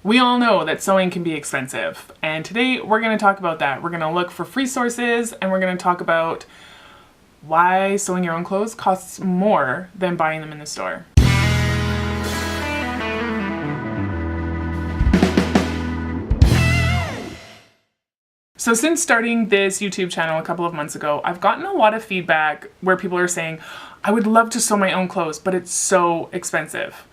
We all know that sewing can be expensive, and today we're going to talk about that. We're going to look for free sources, and we're going to talk about why sewing your own clothes costs more than buying them in the store. So since starting this YouTube channel a couple of months ago, I've gotten a lot of feedback where people are saying, I would love to sew my own clothes, but it's so expensive.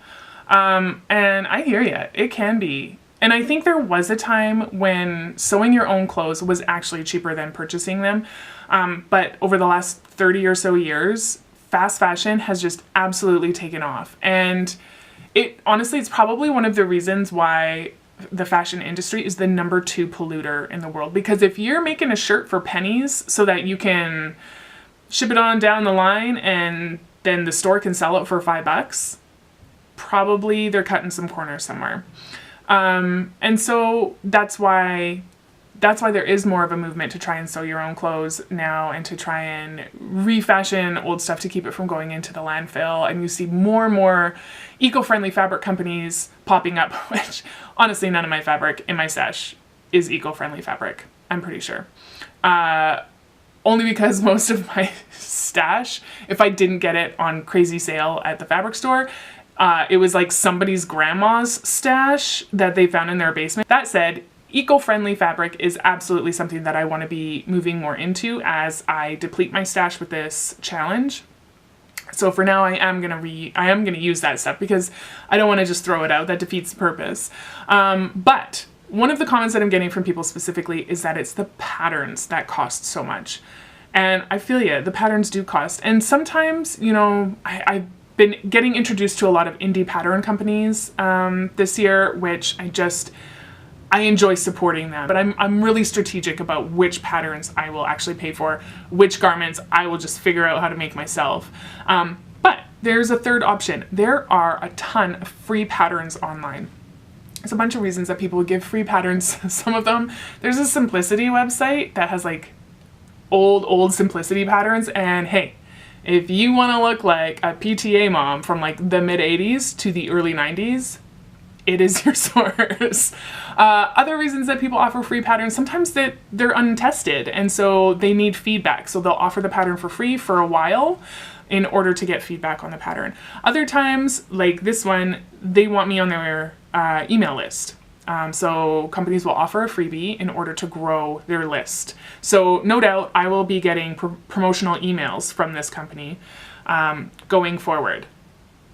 And I hear you, it can be. And I think there was a time when sewing your own clothes was actually cheaper than purchasing them. But over the last 30 or so years, fast fashion has just absolutely taken off. And honestly, it's probably one of the reasons why the fashion industry is the #2 polluter in the world. Because if you're making a shirt for pennies so that you can ship it on down the line and then the store can sell it for $5, probably they're cutting some corners somewhere. And so that's why there is more of a movement to try and sew your own clothes now and to try and refashion old stuff to keep it from going into the landfill. And you see more and more eco-friendly fabric companies popping up, which honestly, none of my fabric in my stash is eco-friendly fabric, I'm pretty sure. Only because most of my stash, if I didn't get it on crazy sale at the fabric store, it was like somebody's grandma's stash that they found in their basement. That said, eco-friendly fabric is absolutely something that I want to be moving more into as I deplete my stash with this challenge. So for now, I am gonna use that stuff because I don't want to just throw it out. That defeats the purpose. But one of the comments that I'm getting from people specifically is that it's the patterns that cost so much. And I feel you, the patterns do cost. And sometimes, you know, I've been getting introduced to a lot of indie pattern companies this year, which I enjoy supporting them. But I'm really strategic about which patterns I will actually pay for, which garments I will just figure out how to make myself. But there's a third option. There are a ton of free patterns online. There's a bunch of reasons that people would give free patterns. Some of them, there's a Simplicity website that has like old Simplicity patterns, and hey, if you want to look like a PTA mom from like the mid 80s to the early 90s, it is your source. Other reasons that people offer free patterns, sometimes they're untested and so they need feedback. So they'll offer the pattern for free for a while in order to get feedback on the pattern. Other times, like this one, they want me on their email list. So companies will offer a freebie in order to grow their list. So no doubt I will be getting promotional emails from this company going forward.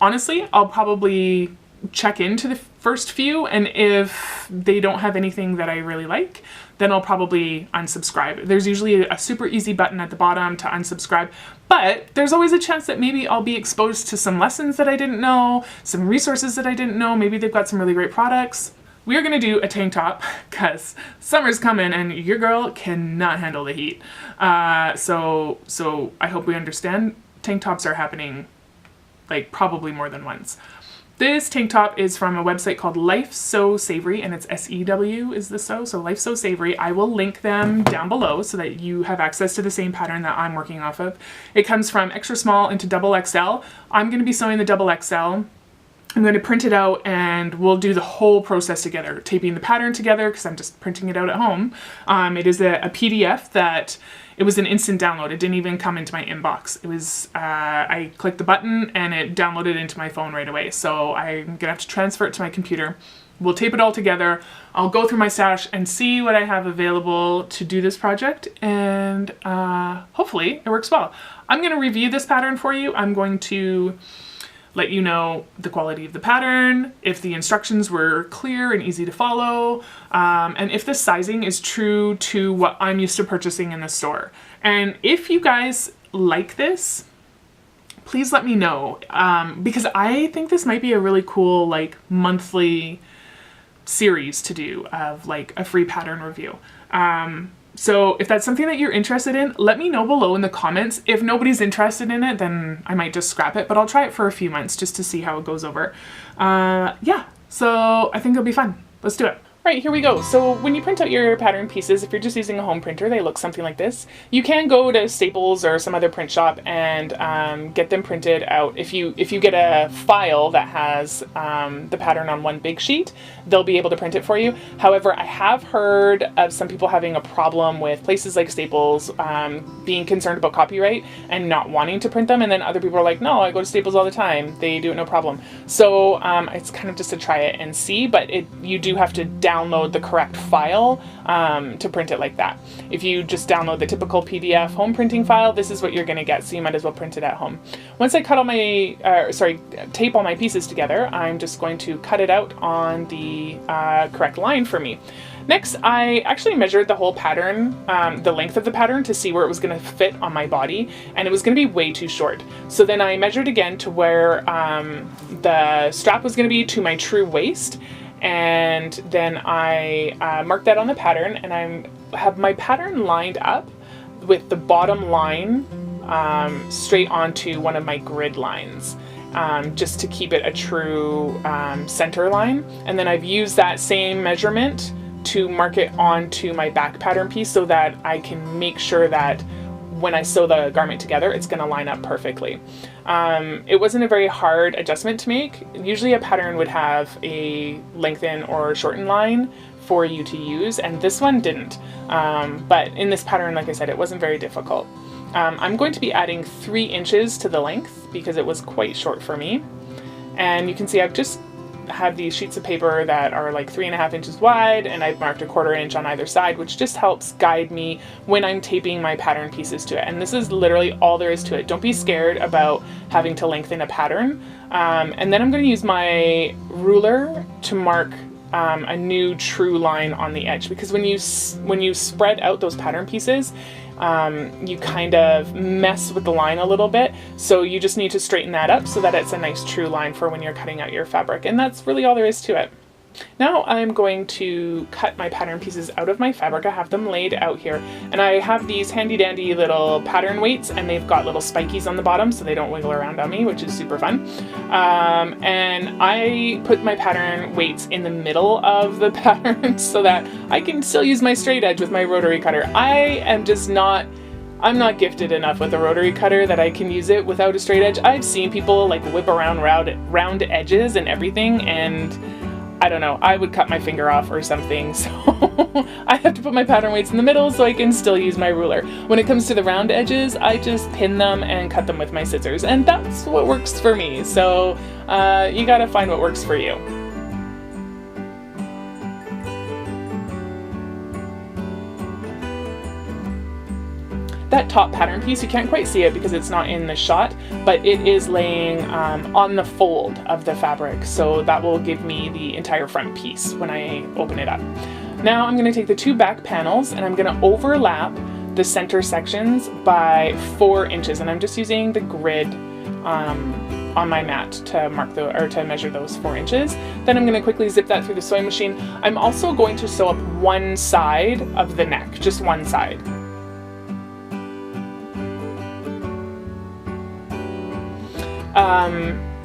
Honestly, I'll probably check into the first few, and if they don't have anything that I really like, then I'll probably unsubscribe. There's usually a super easy button at the bottom to unsubscribe, but there's always a chance that maybe I'll be exposed to some lessons that I didn't know, some resources that I didn't know. Maybe they've got some really great products. We are going to do a tank top because summer's coming and your girl cannot handle the heat. So I hope we understand tank tops are happening like probably more than once. This tank top is from a website called Life So Savory, and it's SEW is the so Life So Savory. I will link them down below so that you have access to the same pattern that I'm working off of. It comes from extra small into XXL. I'm going to be sewing the XXL. I'm going to print it out and we'll do the whole process together, taping the pattern together because I'm just printing it out at home. It is a PDF that it was an instant download. It didn't even come into my inbox. It was, I clicked the button and it downloaded into my phone right away. So I'm going to have to transfer it to my computer. We'll tape it all together. I'll go through my stash and see what I have available to do this project, and hopefully it works well. I'm going to review this pattern for you. I'm going to let you know the quality of the pattern, if the instructions were clear and easy to follow, and if the sizing is true to what I'm used to purchasing in the store. And if you guys like this, please let me know, because I think this might be a really cool like monthly series to do of like a free pattern review. So if that's something that you're interested in, let me know below in the comments. If nobody's interested in it, then I might just scrap it, but I'll try it for a few months just to see how it goes over. Yeah, so I think it'll be fun. Let's do it. Right, here we go. So when you print out your pattern pieces, if you're just using a home printer, they look something like this. You can go to Staples or some other print shop and get them printed out. If you get a file that has the pattern on one big sheet, they'll be able to print it for you. However, I have heard of some people having a problem with places like Staples being concerned about copyright and not wanting to print them, and then other people are like, no, I go to Staples all the time. They do it no problem. So it's kind of just to try it and see, but you do have to download the correct file to print it like that. If you just download the typical PDF home printing file, this is what you're going to get, so you might as well print it at home. Once I cut all my, tape all my pieces together, I'm just going to cut it out on the correct line for me. Next, I actually measured the whole pattern, the length of the pattern, to see where it was going to fit on my body, and it was going to be way too short. So then I measured again to where the strap was going to be to my true waist, and then I marked that on the pattern, and I have my pattern lined up with the bottom line straight onto one of my grid lines. Just to keep it a true center line. And then I've used that same measurement to mark it onto my back pattern piece so that I can make sure that when I sew the garment together, it's going to line up perfectly. It wasn't a very hard adjustment to make. Usually a pattern would have a lengthen or shorten line for you to use, and this one didn't. But in this pattern, like I said, it wasn't very difficult. I'm going to be adding 3 inches to the length because it was quite short for me. And you can see I've just have these sheets of paper that are like 3.5 inches wide, and I've marked 1/4 inch on either side, which just helps guide me when I'm taping my pattern pieces to it. And this is literally all there is to it. Don't be scared about having to lengthen a pattern. And then I'm going to use my ruler to mark a new true line on the edge, because when you spread out those pattern pieces, you kind of mess with the line a little bit, so you just need to straighten that up so that it's a nice true line for when you're cutting out your fabric, and that's really all there is to it. Now I'm going to cut my pattern pieces out of my fabric. I have them laid out here, and I have these handy dandy little pattern weights, and they've got little spikies on the bottom so they don't wiggle around on me, which is super fun. And I put my pattern weights in the middle of the pattern so that I can still use my straight edge with my rotary cutter. I'm not gifted enough with a rotary cutter that I can use it without a straight edge. I've seen people like whip around round edges and everything, and I don't know, I would cut my finger off or something, so I have to put my pattern weights in the middle so I can still use my ruler. When it comes to the round edges, I just pin them and cut them with my scissors, and that's what works for me. So you gotta find what works for you. That top pattern piece, you can't quite see it because it's not in the shot, but it is laying on the fold of the fabric, so that will give me the entire front piece when I open it up. Now I'm going to take the 2 back panels and I'm going to overlap the center sections by 4 inches, and I'm just using the grid on my mat to to measure those 4 inches. Then I'm going to quickly zip that through the sewing machine. I'm also going to sew up one side of the neck, just one side.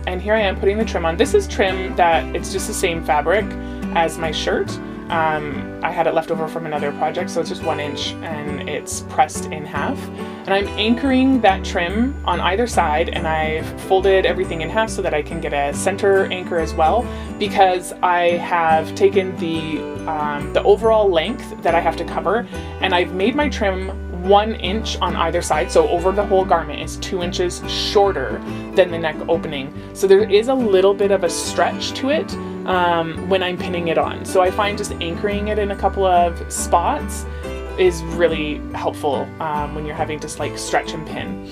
And here I am putting the trim on. This is trim that it's just the same fabric as my shirt. I had it left over from another project, so it's just 1 inch and it's pressed in half. And I'm anchoring that trim on either side, and I've folded everything in half so that I can get a center anchor as well, because I have taken the overall length that I have to cover, and I've made my trim 1 inch on either side, so over the whole garment is 2 inches shorter than the neck opening. So there is a little bit of a stretch to it when I'm pinning it on. So I find just anchoring it in a couple of spots is really helpful when you're having to like stretch and pin.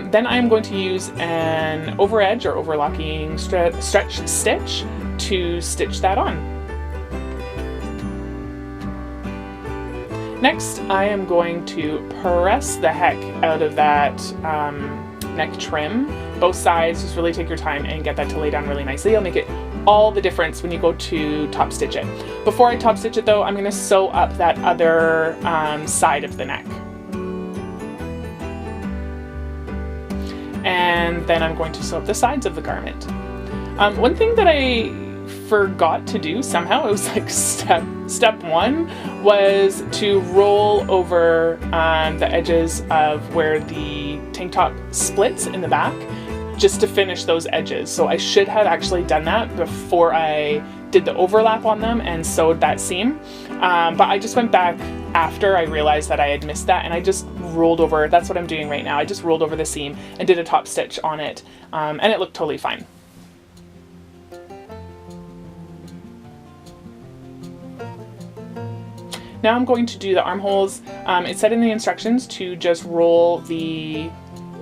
Then I'm going to use an over edge or overlocking stretch stitch to stitch that on. Next, I am going to press the heck out of that neck trim. Both sides, just really take your time and get that to lay down really nicely. It'll make it all the difference when you go to top stitch it. Before I top stitch it though, I'm going to sew up that other side of the neck. And then I'm going to sew up the sides of the garment. One thing that I forgot to do somehow. It was like step one was to roll over the edges of where the tank top splits in the back, just to finish those edges. So I should have actually done that before I did the overlap on them and sewed that seam. But I just went back after I realized that I had missed that, and I just rolled over. That's what I'm doing right now. I just rolled over the seam and did a top stitch on it, and it looked totally fine. Now I'm going to do the armholes. It said in the instructions to just roll the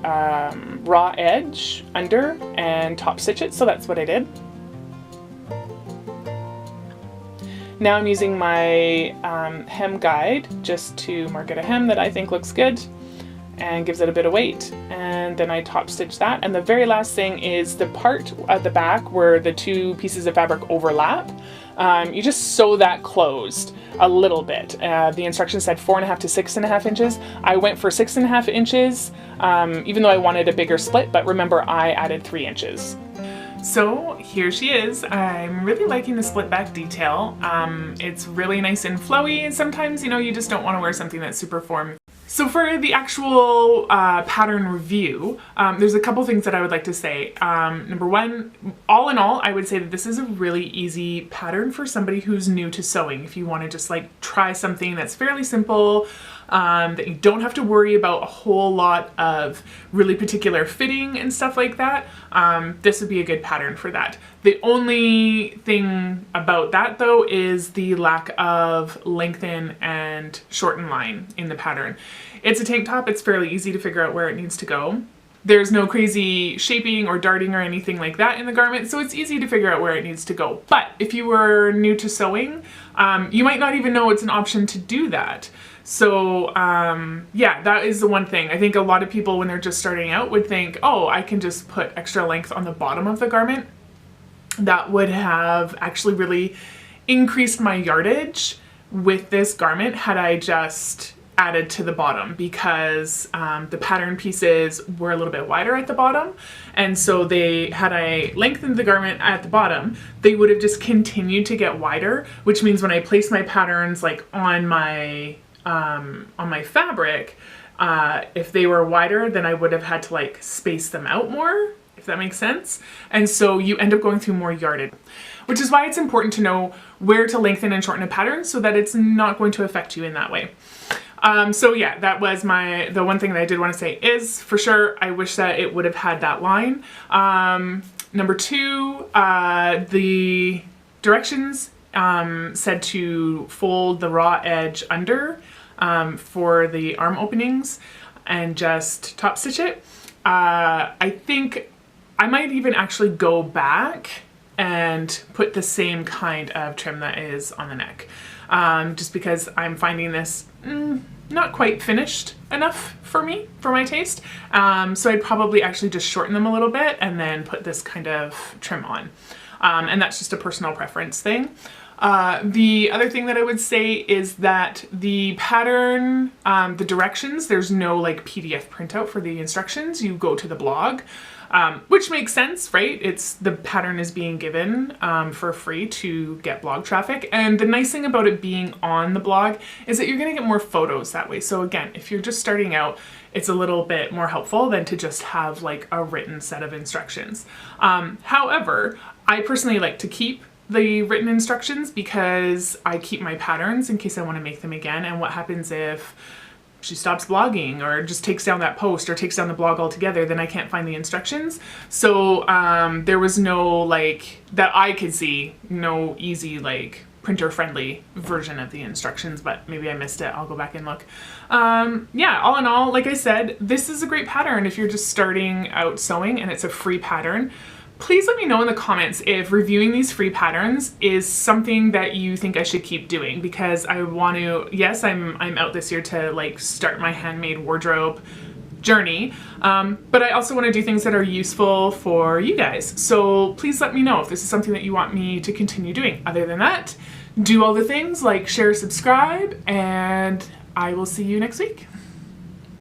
raw edge under and top stitch it, so that's what I did. Now I'm using my hem guide just to mark out a hem that I think looks good and gives it a bit of weight, and then I top stitch that. And the very last thing is the part at the back where the two pieces of fabric overlap. You just sew that closed a little bit. The instructions said 4.5 to 6.5 inches. I went for 6.5 inches, even though I wanted a bigger split, but remember I added 3 inches. So here she is. I'm really liking the split back detail. It's really nice and flowy, and sometimes, you know, you just don't want to wear something that's super form. So for the actual pattern review, there's a couple things that I would like to say. Number one, all in all, I would say that this is a really easy pattern for somebody who's new to sewing. If you want to just like try something that's fairly simple, that you don't have to worry about a whole lot of really particular fitting and stuff like that, this would be a good pattern for that. The only thing about that though is the lack of lengthen and shorten line in the pattern. It's a tank top, it's fairly easy to figure out where it needs to go. There's no crazy shaping or darting or anything like that in the garment, so it's easy to figure out where it needs to go. But if you were new to sewing, you might not even know it's an option to do that. So yeah, that is the one thing. I think a lot of people when they're just starting out would think, oh, I can just put extra length on the bottom of the garment. That would have actually really increased my yardage with this garment had I just added to the bottom, because the pattern pieces were a little bit wider at the bottom, and so had I lengthened the garment at the bottom, they would have just continued to get wider, which means when I place my patterns like on my fabric, if they were wider, then I would have had to like space them out more, if that makes sense. And so you end up going through more yardage, which is why it's important to know where to lengthen and shorten a pattern so that it's not going to affect you in that way. So yeah, that was the one thing that I did want to say is, for sure, I wish that it would have had that line. Number two, the directions said to fold the raw edge under for the arm openings and just top stitch it. I think I might even actually go back and put the same kind of trim that is on the neck, just because I'm finding this not quite finished enough for me, for my taste. So I'd probably actually just shorten them a little bit and then put this kind of trim on. And that's just a personal preference thing. The other thing that I would say is that the pattern, the directions, there's no like PDF printout for the instructions. You go to the blog, which makes sense, right? The pattern is being given for free to get blog traffic. And the nice thing about it being on the blog is that you're gonna get more photos that way. So again, if you're just starting out, it's a little bit more helpful than to just have like a written set of instructions. However, I personally like to keep the written instructions because I keep my patterns in case I want to make them again. And what happens if she stops blogging or just takes down that post or takes down the blog altogether, then I can't find the instructions. So there was no, like, that I could see, no easy, like, printer friendly version of the instructions, but maybe I missed it. I'll go back and look. Yeah, all in all, like I said, this is a great pattern if you're just starting out sewing and it's a free pattern. Please let me know in the comments if reviewing these free patterns is something that you think I should keep doing, because I want to, yes, I'm out this year to like start my handmade wardrobe journey, but I also want to do things that are useful for you guys. So please let me know if this is something that you want me to continue doing. Other than that, do all the things like share, subscribe, and I will see you next week.